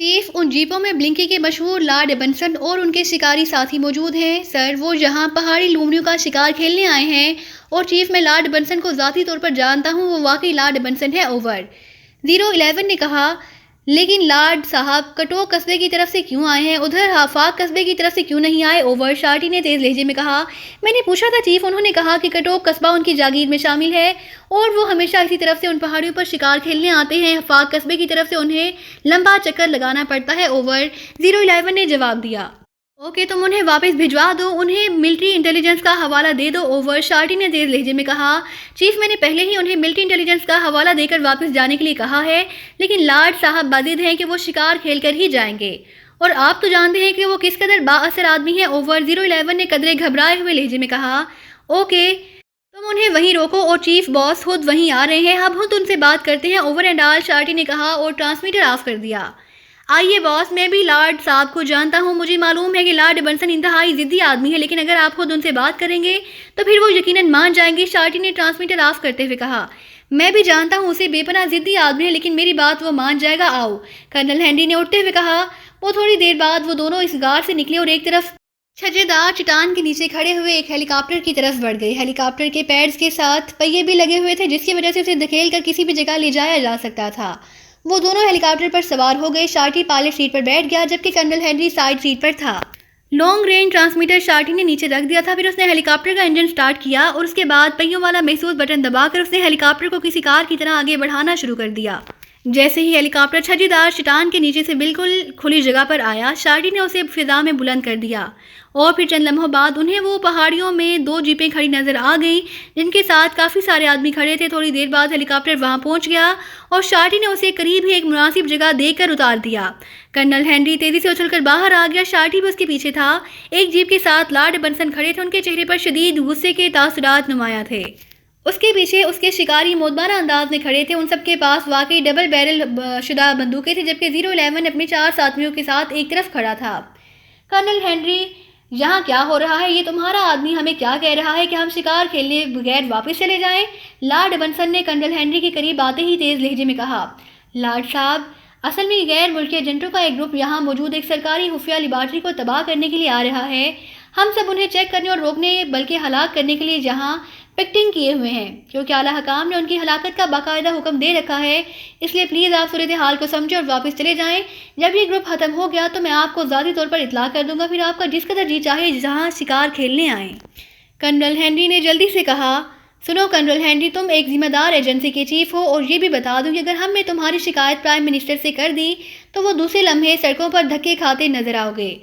Chief, ان جیپوں میں بلنکی کے مشہور لارڈ ایبنسن اور ان کے شکاری ساتھی موجود ہیں۔ سر، وہ یہاں پہاڑی لومڑیوں کا شکار کھیلنے آئے ہیں اور چیف، میں لارڈ ایبنسن کو ذاتی طور پر جانتا ہوں، وہ واقعی لارڈ ایبنسن ہے، اوور۔ 011 نے کہا، لیکن لارڈ صاحب کٹوک قصبے کی طرف سے کیوں آئے ہیں؟ ادھر آفاق قصبے کی طرف سے کیوں نہیں آئے، اوور۔ شارٹی نے تیز لہجے میں کہا، میں نے پوچھا تھا چیف، انہوں نے کہا کہ کٹوک قصبہ ان کی جاگیر میں شامل ہے اور وہ ہمیشہ اسی طرف سے ان پہاڑیوں پر شکار کھیلنے آتے ہیں۔ آفاق قصبے کی طرف سے انہیں لمبا چکر لگانا پڑتا ہے، اوور۔ 011 نے جواب دیا۔ اوکے، تم انہیں واپس بھجوا دو، انہیں ملٹری انٹیلیجنس کا حوالہ دے دو، اوور۔ شارٹی نے تیز لہجے میں کہا، چیف، میں نے پہلے ہی انہیں ملٹری انٹیلیجنس کا حوالہ دے کر واپس جانے کے لیے کہا ہے، لیکن لارڈ صاحب باضد ہیں کہ وہ شکار کھیل کر ہی جائیں گے، اور آپ تو جانتے ہیں کہ وہ کس قدر با اثر آدمی ہیں، اوور۔ 011 نے قدرے گھبرائے ہوئے لہجے میں کہا، اوکے، تم انہیں وہیں روکو اور چیف باس خود وہیں آ رہے ہیں، اب ہم ان سے بات کرتے ہیں، اوور اینڈ آل۔ شارٹی نے کہا اور ٹرانسمیٹر آف کر دیا۔ آئیے باس، میں بھی لارڈ صاحب کو جانتا ہوں، مجھے معلوم ہے کہ لارڈ ایبنسن انتہائی ضدی آدمی ہے، لیکن اگر آپ خود ان سے بات کریں گے تو پھر وہ یقیناً مان جائیں گے۔ شارٹی نے ٹرانسمیٹر آف کرتے ہوئے کہا، میں بھی جانتا ہوں اسے بے پناہ ضدی آدمی ہے، لیکن میری بات وہ مان جائے گا، آؤ۔ کرنل ہینری نے اٹھتے ہوئے کہا۔ وہ تھوڑی دیر بعد وہ دونوں اس غار سے نکلے اور ایک طرف چھجے دار چٹان کے نیچے کھڑے ہوئے ایک ہیلی کاپٹر کی طرف بڑھ گئے۔ ہیلی کاپٹر کے پیڈز کے ساتھ پہیے بھی لگے ہوئے تھے، جس کی وجہ سے اسے دھکیل کر کسی بھی جگہ لے جایا جا سکتا تھا۔ وہ دونوں ہیلی کاپٹر پر سوار ہو گئے۔ شارٹی پائلٹ سیٹ پر بیٹھ گیا جبکہ کرنل ہینری سائیڈ سیٹ پر تھا۔ لانگ رینج ٹرانسمیٹر شارٹی نے نیچے رکھ دیا تھا، پھر اس نے ہیلی کاپٹر کا انجن سٹارٹ کیا اور اس کے بعد پہیوں والا محسوس بٹن دبا کر اس نے ہیلی کاپٹر کو کسی کار کی طرح آگے بڑھانا شروع کر دیا۔ جیسے ہی ہیلی کاپٹر چھجی دار چٹان کے نیچے سے بالکل کھلی جگہ پر آیا، شارٹی نے اسے فضا میں بلند کر دیا اور پھر چند لمحوں بعد انہیں وہ پہاڑیوں میں 2 جیپیں کھڑی نظر آ گئیں جن کے ساتھ کافی سارے آدمی کھڑے تھے۔ تھوڑی دیر بعد ہیلی کاپٹر وہاں پہنچ گیا اور شارٹی نے اسے قریب ہی ایک مناسب جگہ دے کر اتار دیا۔ کرنل ہینری تیزی سے اچھل کر باہر آ گیا، شارٹی بھی اس کے پیچھے تھا۔ ایک جیپ کے ساتھ لارڈ ایبنسن کھڑے تھے، ان کے چہرے پر شدید غصے کے تاثرات نمایاں تھے۔ اس کے پیچھے اس کے شکاری مودبانہ انداز میں کھڑے تھے، ان سب کے پاس واقعی ڈبل بیرل شدہ بندوقیں تھیں، جبکہ 011 اپنے 4 ساتھیوں کے ساتھ ایک طرف کھڑا تھا۔ کرنل ہینری، یہاں کیا ہو رہا ہے؟ یہ تمہارا آدمی ہمیں کیا کہہ رہا ہے کہ ہم شکار کھیلنے بغیر واپس چلے جائیں؟ لارڈ ایبنسن نے کرنل ہینری کے قریب آتے ہی تیز لہجے میں کہا، لارڈ صاحب، اصل میں غیر ملکی ایجنٹوں کا ایک گروپ یہاں موجود ایک سرکاری خفیہ لیبارٹری کو تباہ کرنے کے لیے آ رہا ہے۔ ہم سب انہیں چیک کرنے اور روکنے بلکہ ہلاک کرنے کے لیے یہاں پکٹنگ کیے ہوئے ہیں، کیونکہ اعلیٰ حکام نے ان کی ہلاکت کا باقاعدہ حکم دے رکھا ہے، اس لیے پلیز آپ صورتحال کو سمجھیں اور واپس چلے جائیں۔ جب یہ گروپ ختم ہو گیا تو میں آپ کو ذاتی طور پر اطلاع کر دوں گا، پھر آپ کا جس قدر جی چاہے جہاں شکار کھیلنے آئیں۔ کرنل ہینری نے جلدی سے کہا، سنو کرنل ہینری، تم ایک ذمہ دار ایجنسی کے چیف ہو، اور یہ بھی بتا دوں کہ اگر ہم نے تمہاری شکایت پرائم منسٹر سے کر دی تو وہ دوسرے لمحے سڑکوں پر دھکے کھاتے نظر آؤ گے۔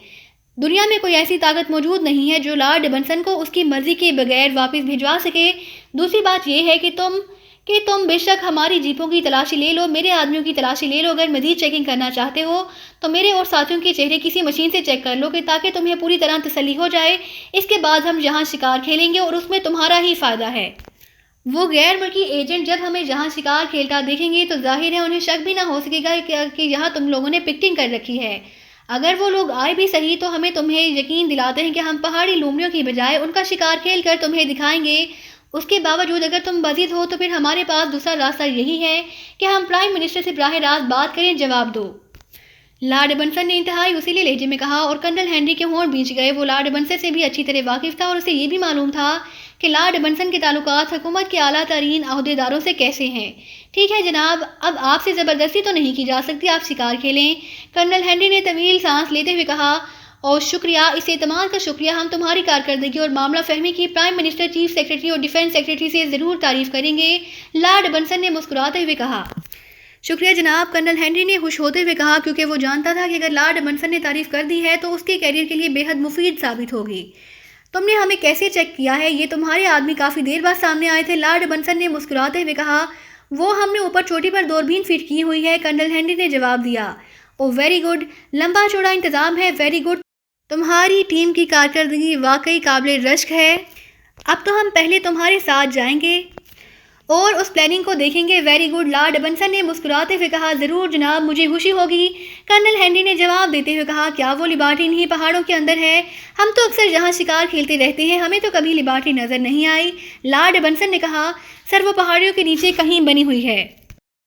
دنیا میں کوئی ایسی طاقت موجود نہیں ہے جو لارڈ ایبنسن کو اس کی مرضی کے بغیر واپس بھجوا سکے۔ دوسری بات یہ ہے کہ تم بے شک ہماری جیپوں کی تلاشی لے لو، میرے آدمیوں کی تلاشی لے لو، اگر مزید چیکنگ کرنا چاہتے ہو تو میرے اور ساتھیوں کے چہرے کسی مشین سے چیک کر لو کہ تاکہ تمہیں پوری طرح تسلی ہو جائے۔ اس کے بعد ہم یہاں شکار کھیلیں گے اور اس میں تمہارا ہی فائدہ ہے۔ وہ غیر ملکی ایجنٹ جب ہمیں یہاں شکار کھیلتا دیکھیں گے تو ظاہر ہے انہیں شک بھی نہ ہو سکے گا کہ یہاں تم لوگوں نے پکٹنگ کر رکھی ہے۔ اگر وہ لوگ آئے بھی صحیح تو ہمیں تمہیں یقین دلاتے ہیں کہ ہم پہاڑی لومڑیوں کی بجائے ان کا شکار کھیل کر تمہیں دکھائیں گے۔ اس کے باوجود اگر تم باضد ہو تو پھر ہمارے پاس دوسرا راستہ یہی ہے کہ ہم پرائم منسٹر سے براہ راست بات کریں، جواب دو۔ لارڈ ایبنسن نے انتہائی وسیلے لہجے میں کہا اور کرنل ہینری کے ہونٹ بھینچ گئے۔ وہ لارڈ ایبنسن سے بھی اچھی طرح واقف تھا اور اسے یہ بھی معلوم تھا کہ لارڈ ایبنسن کے تعلقات حکومت کے اعلیٰ ترین عہدیداروں سے کیسے ہیں۔ ٹھیک ہے جناب، اب آپ سے زبردستی تو نہیں کی جا سکتی، آپ شکار کھیلیں۔ کرنل ہینری نے طویل سانس لیتے ہوئے کہا، اور شکریہ، اس اعتماد کا شکریہ، ہم تمہاری کارکردگی اور معاملہ فہمی کی پرائم منسٹر، چیف سیکرٹری اور ڈیفنس سیکرٹری سے ضرور تعریف کریں گے۔ لارڈ ایبنسن نے مسکراتے ہوئے کہا، شکریہ جناب۔ کرنل ہینری نے خوش ہوتے ہوئے کہا کیونکہ وہ جانتا تھا کہ اگر لارڈ ایبنسن نے تعریف کر دی ہے تو اس کے کیریئر کے لیے بے حد مفید ثابت ہوگی۔ تم نے ہمیں کیسے چیک کیا ہے؟ یہ تمہارے آدمی کافی دیر بعد سامنے آئے تھے، لارڈ ایبنسن نے مسکراتے ہوئے کہا۔ وہ ہم نے اوپر چوٹی پر دوربین فٹ کی ہوئی ہے، کرنل ہینری نے جواب دیا۔ او ویری گڈ، لمبا چوڑا انتظام ہے، ویری گڈ، تمہاری ٹیم کی کارکردگی واقعی قابل رشک ہے۔ اب تو ہم پہلے تمہارے ساتھ جائیں گے اور اس پلاننگ کو دیکھیں گے، ویری گڈ، لارڈ ایبنسن نے مسکراتے ہوئے کہا۔ ضرور جناب، مجھے خوشی ہوگی، کرنل ہینری نے جواب دیتے ہوئے کہا۔ کیا وہ لیبارٹری نہیں پہاڑوں کے اندر ہے؟ ہم تو اکثر یہاں شکار کھیلتے رہتے ہیں، ہمیں تو کبھی لیبارٹری نظر نہیں آئی، لارڈ ایبنسن نے کہا۔ سر، وہ پہاڑیوں کے نیچے کہیں بنی ہوئی ہے۔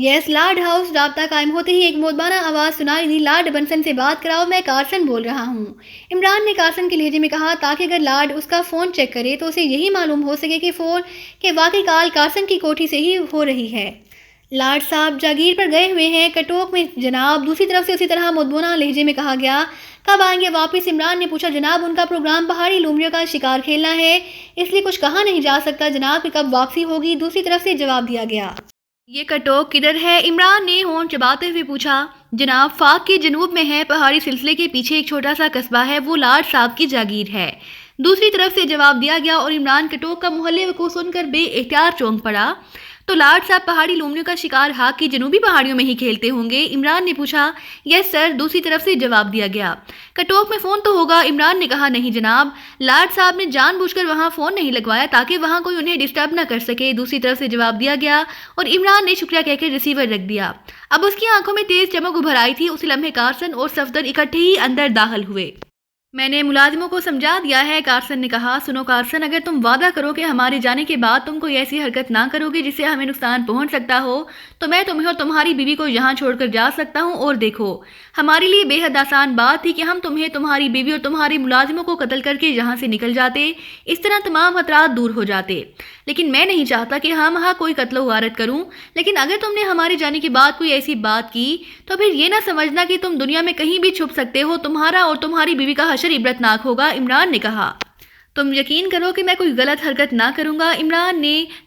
یس لارڈ ہاؤس رابطہ قائم ہوتے ہی ایک مودبانہ آواز سنائی دی، لارڈ بنسن سے بات کراؤ، میں کارسن بول رہا ہوں۔ عمران نے کارسن کے لہجے میں کہا تاکہ اگر لارڈ اس کا فون چیک کرے تو اسے یہی معلوم ہو سکے کہ واقعی کال کارسن کی کوٹھی سے ہی ہو رہی ہے۔ لارڈ صاحب جاگیر پر گئے ہوئے ہیں کٹوک میں جناب، دوسری طرف سے اسی طرح مدبونہ لہجے میں کہا گیا۔ کب آئیں گے واپس؟ عمران نے پوچھا۔ جناب ان کا پروگرام پہاڑی لومڑیوں کا شکار کھیلنا ہے، اس لیے کچھ کہا نہیں جا سکتا جناب کہ کب واپسی ہوگی، دوسری طرف سے جواب دیا گیا۔ یہ کٹوک کدھر ہے؟ عمران نے ہونٹ چباتے ہوئے پوچھا۔ جناب فاق کے جنوب میں ہے، پہاڑی سلسلے کے پیچھے ایک چھوٹا سا قصبہ ہے، وہ لارڈ صاحب کی جاگیر ہے، دوسری طرف سے جواب دیا گیا۔ اور عمران کٹوک کا محلے وقوع سن کر بے اختیار چونک پڑا۔ تو لارڈ صاحب پہاڑی لومڑیوں کا شکار حاق کی جنوبی پہاڑیوں میں ہی کھیلتے ہوں گے؟ عمران نے پوچھا۔ یس سر، دوسری طرف سے جواب دیا گیا۔ کٹوک میں فون تو ہوگا؟ عمران نے کہا۔ نہیں جناب، لارڈ صاحب نے جان بوجھ کر وہاں فون نہیں لگوایا تاکہ وہاں کوئی انہیں ڈسٹرب نہ کر سکے، دوسری طرف سے جواب دیا گیا۔ اور عمران نے شکریہ کہہ کر ریسیور رکھ دیا۔ اب اس کی آنکھوں میں تیز چمک ابھر آئی تھی۔ اسی لمحے کارسن اور صفدر اکٹھے ہی اندر داخل ہوئے۔ میں نے ملازموں کو سمجھا دیا ہے، کارسن نے کہا۔ سنو کارسن، اگر تم وعدہ کرو کہ ہمارے جانے کے بعد تم کوئی ایسی حرکت نہ کرو گے جس سے ہمیں نقصان پہنچ سکتا ہو تو میں تمہیں اور تمہاری بیوی کو یہاں چھوڑ کر جا سکتا ہوں۔ اور دیکھو، ہمارے لیے بے حد آسان بات تھی کہ ہم تمہیں، تمہاری بیوی اور تمہارے ملازموں کو قتل کر کے یہاں سے نکل جاتے، اس طرح تمام خطرات دور ہو جاتے۔ لیکن میں نہیں چاہتا کہ ہم کوئی قتل و غارت کروں، لیکن اگر تم نے ہمارے جانے کے بعد کوئی ایسی بات کی تو پھر یہ نہ سمجھنا کہ تم دنیا میں کہیں بھی چھپ سکتے ہو، تمہارا اور تمہاری بیوی کا حشر عبرتناک ہوگا۔ عمران نے کہا۔ تم یقین کرو کہ میں کوئی غلط حرکت نہ کروں گا؟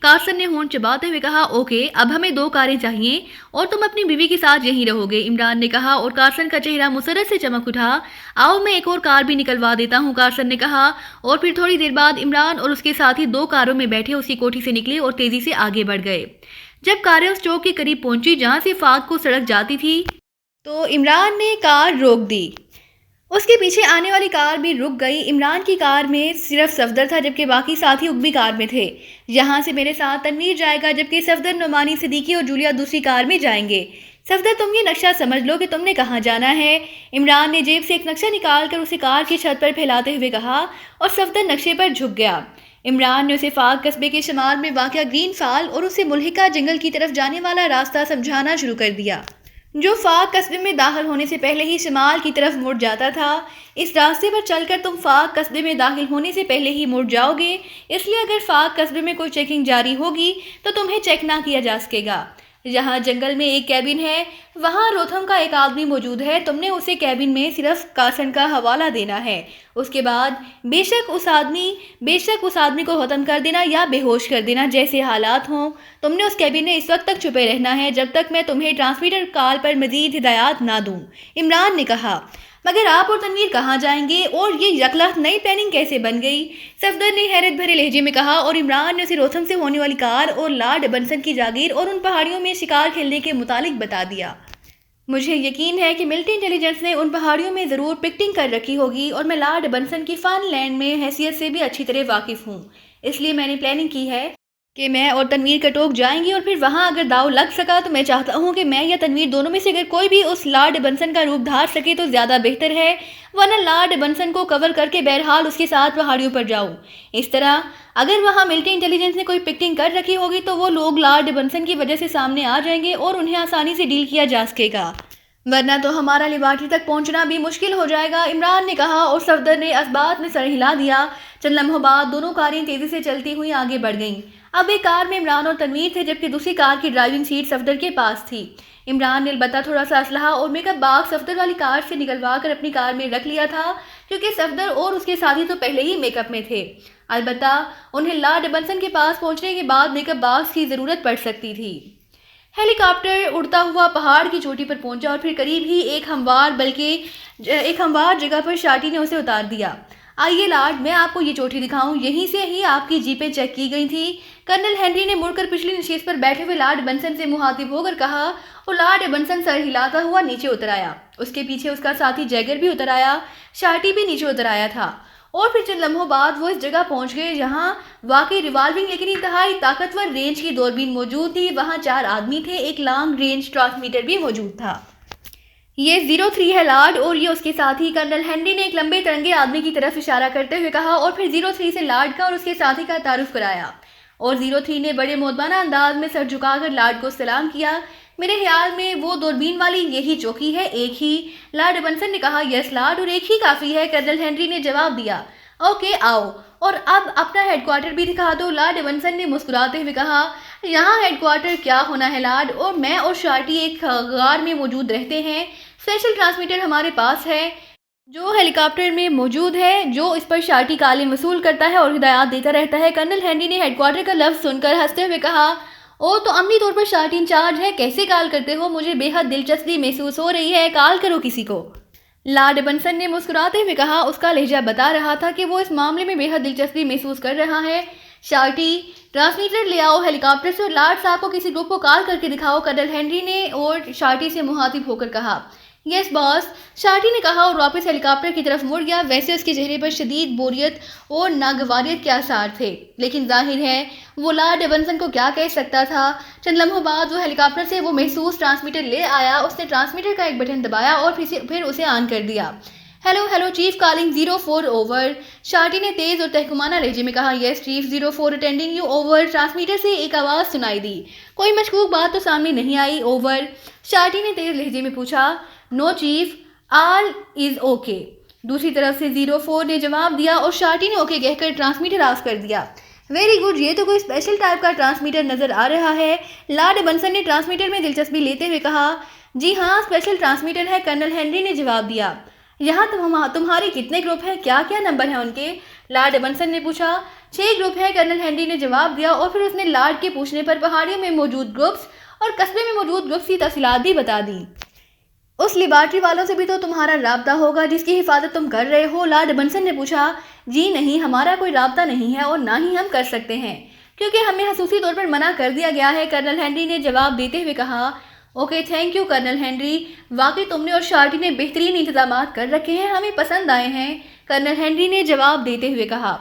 کارسن نے ہونٹ چباتے ہوئے کہا۔ اوکے، اب ہمیں 2 کاریں چاہیے اور تم اپنی بیوی کے ساتھ یہیں رہو گے، عمران نے کہا۔ اور کارسن کا چہرہ مسرت سے چمک اٹھا۔ آؤ میں ایک اور کار بھی نکلوا دیتا ہوں، کارسن نے کہا۔ اور پھر تھوڑی دیر بعد عمران اور اس کے ساتھی 2 کاروں میں بیٹھے اس کی کوٹھی سے نکلے اور تیزی سے آگے بڑھ گئے۔ جب کاریں اس چوک کے قریب پہنچی جہاں سے فاق کو سڑک جاتی تھی تو عمران نے کار روک دی۔ اس کے پیچھے آنے والی کار بھی رک گئی۔ عمران کی کار میں صرف صفدر تھا جبکہ باقی ساتھی اگبی کار میں تھے۔ یہاں سے میرے ساتھ تنویر جائے گا جبکہ صفدر، نعمانی، صدیقی اور جولیا دوسری کار میں جائیں گے۔ صفدر تم یہ نقشہ سمجھ لو کہ تم نے کہاں جانا ہے، عمران نے جیب سے ایک نقشہ نکال کر اسے کار کی چھت پر پھیلاتے ہوئے کہا اور صفدر نقشے پر جھک گیا۔ عمران نے اسے فاق قصبے کے شمال میں واقع گرین فال اور اسے ملحقہ جنگل کی طرف جانے والا راستہ سمجھانا شروع کر دیا، جو فاق قصبے میں داخل ہونے سے پہلے ہی شمال کی طرف مڑ جاتا تھا۔ اس راستے پر چل کر تم فاق قصبے میں داخل ہونے سے پہلے ہی مڑ جاؤ گے، اس لیے اگر فاق قصبے میں کوئی چیکنگ جاری ہوگی تو تمہیں چیک نہ کیا جا سکے گا۔ جہاں جنگل میں ایک کیبن ہے وہاں روتھم کا ایک آدمی موجود ہے، تم نے اسے کیبن میں صرف کارسن کا حوالہ دینا ہے۔ اس کے بعد بے شک اس آدمی کو ختم کر دینا یا بے ہوش کر دینا، جیسے حالات ہوں۔ تم نے اس کیبن میں اس وقت تک چھپے رہنا ہے جب تک میں تمہیں ٹرانسمیٹر کال پر مزید ہدایات نہ دوں، عمران نے کہا۔ مگر آپ اور تنویر کہاں جائیں گے اور یہ یکلخت نئی پلاننگ کیسے بن گئی؟ صفدر نے حیرت بھرے لہجے میں کہا اور عمران نے اسے روتھم سے ہونے والی کار اور لارڈ بنسن کی جاگیر اور ان پہاڑیوں میں شکار کھیلنے کے متعلق بتا دیا۔ مجھے یقین ہے کہ ملٹری انٹیلیجنس نے ان پہاڑیوں میں ضرور پکٹنگ کر رکھی ہوگی اور میں لارڈ بنسن کی فن لینڈ میں حیثیت سے بھی اچھی طرح واقف ہوں، اس لیے میں نے پلاننگ کی ہے کہ میں اور تنویر کٹوک جائیں گی اور پھر وہاں اگر داؤ لگ سکا تو میں چاہتا ہوں کہ میں یا تنویر دونوں میں سے اگر کوئی بھی اس لارڈ بنسن کا روپ دھار سکے تو زیادہ بہتر ہے، ورنہ لارڈ بنسن کو کور کر کے بہرحال اس کے ساتھ پہاڑیوں پر جاؤں۔ اس طرح اگر وہاں ملٹری انٹیلیجنس نے کوئی پکٹنگ کر رکھی ہوگی تو وہ لوگ لارڈ بنسن کی وجہ سے سامنے آ جائیں گے اور انہیں آسانی سے ڈیل کیا جا سکے گا، ورنہ تو ہمارا لیبارٹری تک پہنچنا بھی مشکل ہو جائے گا، عمران نے کہا اور صفدر نے اسبات میں سر ہلا دیا۔ چند لمحوں بعد دونوں کاریں تیزی سے چلتی ہوئی آگے بڑھ گئیں۔ اب ایک کار میں عمران اور تنویر تھے جبکہ دوسری کار کی ڈرائیونگ سیٹ صفدر کے پاس تھی۔ عمران نے البتہ تھوڑا سا اسلحہ اور میک اپ باکس صفدر والی کار سے نکلوا کر اپنی کار میں رکھ لیا تھا کیونکہ صفدر اور اس کے ساتھی تو پہلے ہی میک اپ میں تھے، البتہ انہیں لارڈ بنسن کے پاس پہنچنے کے بعد میک اپ باکس کی ضرورت پڑ سکتی تھی۔ ہیلی کاپٹر اڑتا ہوا پہاڑ کی چوٹی پر پہنچا اور پھر قریب ہی ایک ہموار جگہ پر شارٹی نے اسے اتار دیا۔ آئیے لارڈ، میں آپ کو یہ چوٹی دکھاؤں، یہیں سے ہی آپ کی جیپیں چیک کی گئی تھیں۔ کرنل ہنری نے مڑ کر پچھلی نشست پر بیٹھے ہوئے لارڈ بنسن سے مخاطب ہو کر کہا اور لارڈ بنسن سر ہلاتا ہوا نیچے اتر آیا۔ اس کے پیچھے اس کا ساتھی جیگر بھی اتر آیا، شارٹی بھی نیچے اتر آیا تھا اور پھر چند لمحوں بعد وہ اس جگہ پہنچ گئے جہاں واقعی ریوالونگ لیکن انتہائی طاقتور رینج کی دوربین موجود تھی۔ وہاں 4 آدمی تھے، ایک لانگ رینج ٹرانسمیٹر بھی موجود تھا۔ یہ 03 ہے لارڈ، اور یہ اس کے ساتھی۔ کرنل ہنری نے ایک لمبے ترنگے آدمی کی طرف اشارہ کرتے ہوئے کہا اور پھر 03 سے لارڈ کا اور اس کے ساتھی کا تعارف کرایا، اور 03 نے بڑے مودبانہ انداز میں سر جھکا کر لارڈ کو سلام کیا۔ میرے خیال میں وہ دوربین والی یہی چوکی ہے، ایک ہی۔ لارڈ ایبنسن نے کہا، یس لارڈ، اور ایک ہی کافی ہے، کرنل ہنری نے جواب دیا۔ اوکے آؤ، اور اب اپنا ہیڈ کوارٹر بھی دکھا دو، لارڈ ایبنسن نے مسکراتے ہوئے کہا۔ یہاں ہیڈ کوارٹر کیا ہونا ہے لارڈ، اور میں اور شارٹی ایک غار میں موجود رہتے ہیں۔ اسپیشل ٹرانسمیٹر ہمارے پاس ہے جو ہیلی کاپٹر میں موجود ہے، جو اس پر شارٹی کالیں وصول کرتا ہے اور ہدایات دیتا رہتا ہے۔ کرنل ہنری نے ہیڈ کوارٹر کا لفظ سن کر ہنستے ہوئے کہا، او تو عملی طور پر شارٹی انچارج ہے، کیسے کال کرتے ہو؟ مجھے بے حد دلچسپی محسوس ہو رہی ہے، کال کرو کسی کو۔ لارڈ ایبنسن نے مسکراتے ہوئے کہا، اس کا لہجہ بتا رہا تھا کہ وہ اس معاملے میں بے حد دلچسپی محسوس کر رہا ہے۔ شارٹی، ٹرانسمیٹر لے آؤ ہیلی کاپٹر سے، اور لارڈ صاحب کو کسی گروپ کو کال کر کے دکھاؤ، کرنل ہنری نے اور شارٹی سے مخاطب ہو کر کہا۔ یس باس، شارٹی نے کہا اور واپس ہیلی کاپٹر کی طرف مڑ گیا۔ ویسے اس کے چہرے پر شدید بوریت اور ناگواریت کے آثار تھے، لیکن ظاہر ہے وہ لارڈ ایبنسن کو کیا کہہ سکتا تھا۔ چند لمحوں بعد وہ ہیلی کاپٹر سے وہ محسوس ٹرانسمیٹر لے آیا۔ اس نے ٹرانسمیٹر کا ایک بٹن دبایا اور پھر اسے آن کر دیا۔ Hello hello chief, calling 04 over, Shorty نے تیز اور تحکمانہ لہجے میں کہا۔ Yes chief 04 attending you over, transmitter سے ایک آواز سنائی دی۔ کوئی مشکوک بات تو سامنے نہیں آئی؟ اوور، شارٹی نے تیز لہجے میں پوچھا۔ نو چیف، آل از اوکے، دوسری طرف سے 04 نے جواب دیا، اور شارٹی نے اوکے کہہ کر ٹرانسمیٹر آف کر دیا۔ ویری گڈ، یہ تو کوئی اسپیشل ٹائپ کا ٹرانسمیٹر نظر آ رہا ہے، لارڈ ایبنسن نے ٹرانسمیٹر میں دلچسپی لیتے ہوئے کہا۔ جی ہاں، اسپیشل ٹرانسمیٹر ہے، کرنل ہنری نے جواب دیا۔ یہاں تمہاری کتنے گروپ ہیں، کیا کیا نمبر ہیں ان کے؟ لارڈ ایبنسن نے پوچھا۔ 6 گروپ ہیں، کرنل ہنری نے جواب دیا، اور پھر اس نے لارڈ کے پوچھنے پر پہاڑیوں میں موجود گروپس اور قصبے میں موجود گروپس کی تفصیلات بھی بتا دی۔ اس لیبارٹری والوں سے بھی تو تمہارا رابطہ ہوگا جس کی حفاظت تم کر رہے ہو؟ لارڈ ایبنسن نے پوچھا۔ جی نہیں، ہمارا کوئی رابطہ نہیں ہے، اور نہ ہی ہم کر سکتے ہیں، کیونکہ ہمیں خصوصی طور پر منع کر دیا گیا ہے، کرنل ہنری نے جواب دیتے ہوئے کہا۔ Okay thank you colonel Henry, واقعی تم نے اور شارٹی نے بہترین انتظامات کر رکھے ہیں، ہمیں پسند آئے ہیں، کرنل ہنری نے جواب دیتے ہوئے کہا۔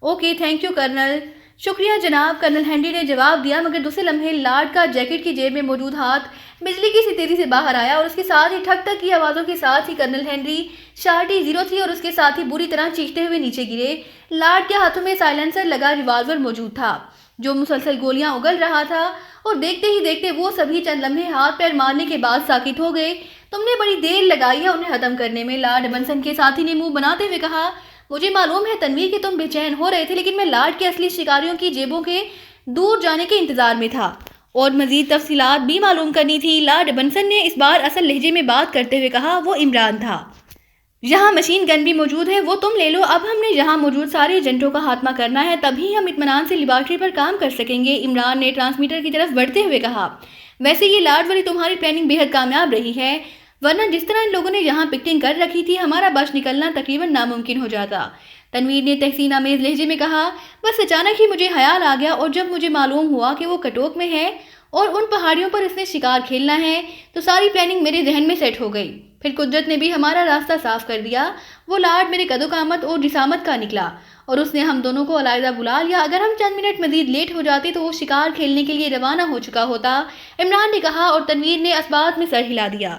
اوکے تھینک یو کرنل، شکریہ جناب، کرنل ہنری نے جواب دیا، مگر دوسرے لمحے لارڈ کا جیکٹ کی جیب میں موجود ہاتھ بجلی کی سی تیزی سے باہر آیا، اور اس کے ساتھ ہی ٹھک ٹھک کی آوازوں کے ساتھ ہی کرنل ہنری، شارٹی 03 اور اس کے ساتھی بری طرح چیختے ہوئے نیچے گرے۔ لارڈ کے ہاتھوں میں سائلنسر لگا ریوالور موجود تھا جو مسلسل گولیاں اگل رہا تھا، اور دیکھتے ہی دیکھتے وہ سبھی چند لمحے ہاتھ پیر مارنے کے بعد ساکت ہو گئے۔ تم نے بڑی دیر لگائی ہے انہیں ختم کرنے میں، لارڈ ایبنسن کے ساتھی نے منہ بناتے ہوئے کہا۔ مجھے معلوم ہے تنویر کہ تم بے چین ہو رہے تھے، لیکن میں لارڈ کے اصلی شکاریوں کی جیبوں کے دور جانے کے انتظار میں تھا، اور مزید تفصیلات بھی معلوم کرنی تھی۔ لارڈ ایبنسن نے اس بار اصل لہجے میں بات کرتے ہوئے کہا۔ وہ عمران تھا۔ یہاں مشین گن بھی موجود ہے، وہ تم لے لو، اب ہم نے یہاں موجود سارے ایجنٹوں کا خاتمہ کرنا ہے، تبھی ہم اطمینان سے لیبارٹری پر کام کر سکیں گے، عمران نے ٹرانسمیٹر کی طرف بڑھتے ہوئے کہا۔ ویسے یہ لارڈ والی تمہاری پلاننگ بے حد کامیاب رہی ہے، ورنہ جس طرح ان لوگوں نے یہاں پکٹنگ کر رکھی تھی، ہمارا بچ نکلنا تقریباً ناممکن ہو جاتا، تنویر نے تحسین آمیز لہجے میں کہا۔ بس اچانک ہی مجھے خیال آ گیا، اور جب مجھے معلوم ہوا کہ وہ کٹوک میں ہے اور ان پہاڑیوں پر اس نے شکار کھیلنا ہے، تو ساری پلاننگ میرے ذہن میں سیٹ ہو گئی۔ پھر قدرت نے بھی ہمارا راستہ صاف کر دیا، وہ لارڈ میرے قد و قامت اور جسامت کا نکلا، اور اس نے ہم دونوں کو علیحدہ بلا لیا۔ اگر ہم چند منٹ مزید لیٹ ہو جاتے تو وہ شکار کھیلنے کے لیے روانہ ہو چکا ہوتا، عمران نے کہا، اور تنویر نے اسبات میں سر ہلا دیا۔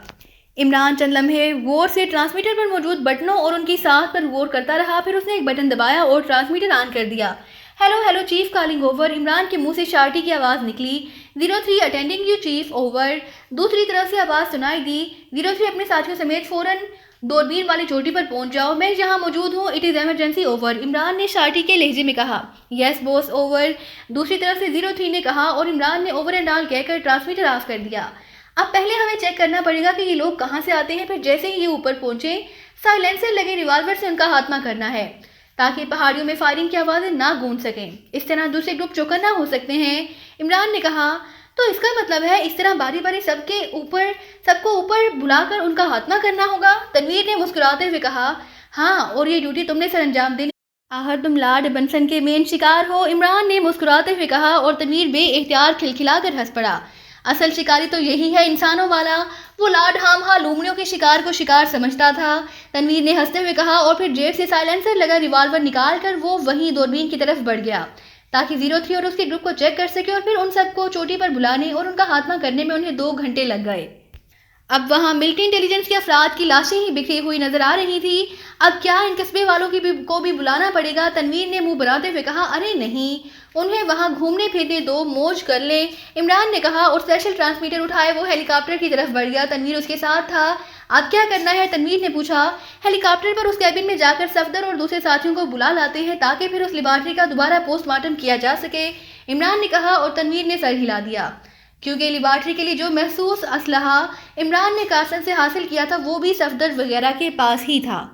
عمران چند لمحے غور سے ٹرانسمیٹر پر موجود بٹنوں اور ان کی ساخت پر غور کرتا رہا، پھر اس نے ایک بٹن دبایا اور ٹرانسمیٹر آن کر دیا۔ Hello hello chief, calling over, Imran کے منہ سے شارٹی کی آواز نکلی۔ 03 اٹینڈنگ یو چیف، اوور، دوسری طرف سے آواز سنائی دی۔ 03 اپنے ساتھیوں سمیت فوراً دوربین والی چوٹی پر پہنچ جاؤ، میں یہاں موجود ہوں، it is emergency, over, Imran نے شارٹی کے لہجے میں کہا۔ یس بوس، اوور، دوسری طرف سے 03 نے کہا، اور عمران نے اوور اینڈ آل کہہ کر ٹرانسمیٹر آف کر دیا۔ اب پہلے ہمیں چیک کرنا پڑے گا کہ یہ لوگ کہاں سے آتے ہیں، پھر جیسے ہی یہ اوپر پہنچے سائلنسر لگے ریوالور سے ان کا خاتمہ کرنا ہے، تاکہ پہاڑیوں میں فائرنگ کی آوازیں نہ گونج سکیں، اس طرح دوسرے گروپ چوکنا ہو سکتے ہیں، عمران نے کہا۔ تو اس کا مطلب ہے اس طرح باری باری سب کو اوپر بلا کر ان کا خاتمہ کرنا ہوگا، تنویر نے مسکراتے ہوئے کہا۔ ہاں، اور یہ ڈیوٹی تم نے سر انجام دینی، آخر تم لارڈ ایبنسن کے مین شکار ہو، عمران نے مسکراتے ہوئے کہا، اور تنویر بے اختیار کھلکھلا کر ہنس پڑا۔ اصل شکاری تو یہی ہے، انسانوں والا، وہ لارڈ ہامہا لومڑیوں کے شکار کو شکار سمجھتا تھا، تنویر نے ہنستے ہوئے کہا، اور پھر جیب سے سائلنسر لگا ریوالور نکال کر وہ وہیں دوربین کی طرف بڑھ گیا، تاکہ 03 اور اس کے گروپ کو چیک کر سکے، اور پھر ان سب کو چوٹی پر بلانے اور ان کا خاتمہ کرنے میں انہیں 2 گھنٹے لگ گئے۔ اب وہاں ملٹری انٹیلیجنس کے افراد کی لاشیں ہی بکھری ہوئی نظر آ رہی تھی، اب کیا ان قصبے والوں کو بھی بلانا پڑے گا؟ تنویر نے منہ بناتے ہوئے کہا۔ ارے نہیں، انہیں وہاں گھومنے پھرنے دو، موج کر لیں، عمران نے کہا اور اسپیشل ٹرانسمیٹر اٹھائے وہ ہیلی کاپٹر کی طرف بڑھ گیا۔ تنویر اس کے ساتھ تھا۔ اب کیا کرنا ہے؟ تنویر نے پوچھا۔ ہیلی کاپٹر پر اس کیبن میں جا کر صفدر اور دوسرے ساتھیوں کو بلا لاتے ہیں تاکہ پھر اس لیبارٹری کا دوبارہ پوسٹ مارٹم کیا جا سکے، عمران نے کہا اور تنویر نے سر ہلا دیا، کیونکہ لیبارٹری کے لیے جو محسوس اسلحہ عمران نے کارسن سے حاصل کیا تھا وہ بھی صفدر وغیرہ کے پاس ہی تھا۔